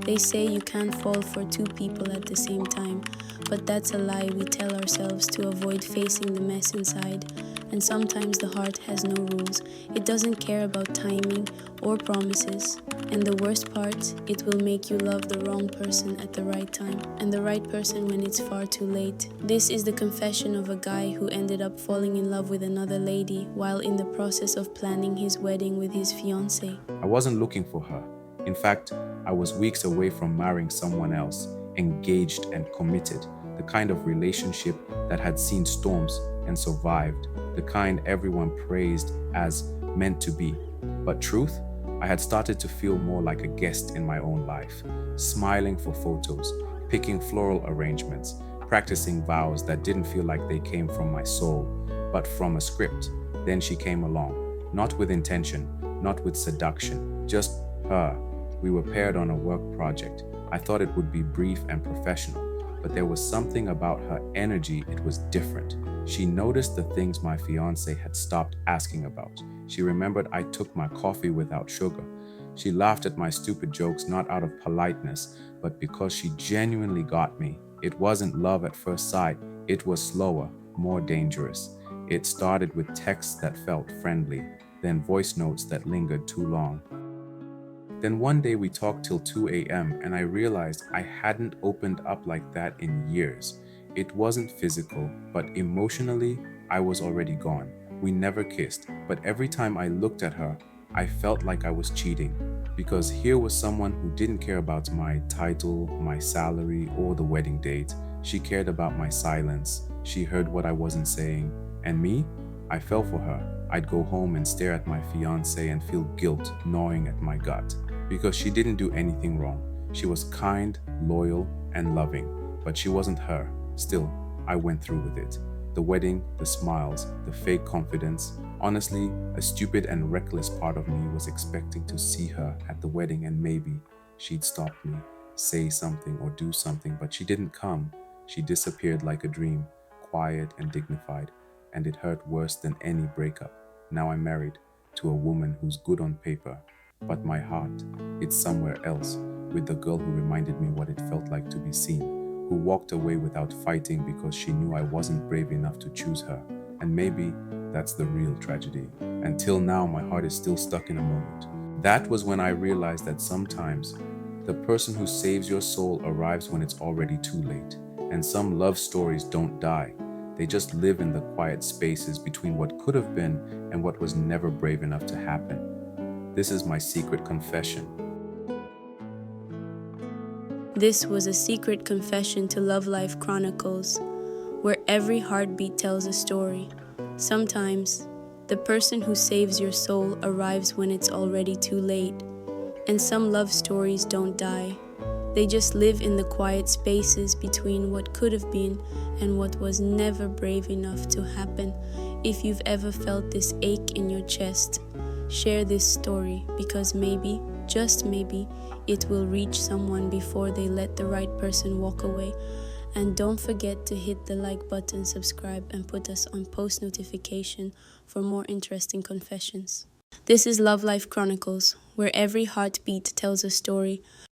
They say you can't fall for two people at the same time, but that's a lie we tell ourselves to avoid facing the mess inside. And sometimes the heart has no rules. It doesn't care about timing or promises. And the worst part, it will make you love the wrong person at the right time, and the right person when it's far too late. This is the confession of a guy who ended up falling in love with another lady while in the process of planning his wedding with his fiancée. I wasn't looking for her. In fact, I was weeks away from marrying someone else, engaged and committed, the kind of relationship that had seen storms and survived, the kind everyone praised as meant to be. But truth, I had started to feel more like a guest in my own life, smiling for photos, picking floral arrangements, practicing vows that didn't feel like they came from my soul, but from a script. Then she came along, not with intention, not with seduction, just her. We were paired on a work project. I thought it would be brief and professional, but there was something about her energy, it was different. She noticed the things my fiancé had stopped asking about. She remembered I took my coffee without sugar. She laughed at my stupid jokes not out of politeness, but because she genuinely got me. It wasn't love at first sight, it was slower, more dangerous. It started with texts that felt friendly, then voice notes that lingered too long. Then one day we talked till 2 a.m. and I realized I hadn't opened up like that in years. It wasn't physical, but emotionally, I was already gone. We never kissed, but every time I looked at her, I felt like I was cheating. Because here was someone who didn't care about my title, my salary, or the wedding date. She cared about my silence. She heard what I wasn't saying. And me? I fell for her. I'd go home and stare at my fiancé and feel guilt gnawing at my gut. Because she didn't do anything wrong. She was kind, loyal, and loving. But she wasn't her. Still, I went through with it. The wedding, the smiles, the fake confidence. Honestly, a stupid and reckless part of me was expecting to see her at the wedding and maybe she'd stop me, say something or do something, but she didn't come. She disappeared like a dream, quiet and dignified, and it hurt worse than any breakup. Now I'm married to a woman who's good on paper, but my heart, it's somewhere else, with the girl who reminded me what it felt like to be seen, who walked away without fighting because she knew I wasn't brave enough to choose her. And maybe that's the real tragedy. Until now, my heart is still stuck in a moment. That was when I realized that sometimes the person who saves your soul arrives when it's already too late. And some love stories don't die. They just live in the quiet spaces between what could have been and what was never brave enough to happen. This is my secret confession. This was a secret confession to Lovelife Chronicles, where every heartbeat tells a story. Sometimes, the person who saves your soul arrives when it's already too late. And some love stories don't die. They just live in the quiet spaces between what could have been and what was never brave enough to happen. If you've ever felt this ache in your chest, share this story because maybe, just maybe, it will reach someone before they let the right person walk away. And don't forget to hit the like button, subscribe, and put us on post notification for more interesting confessions. This is Lovelife Chronicles, where every heartbeat tells a story.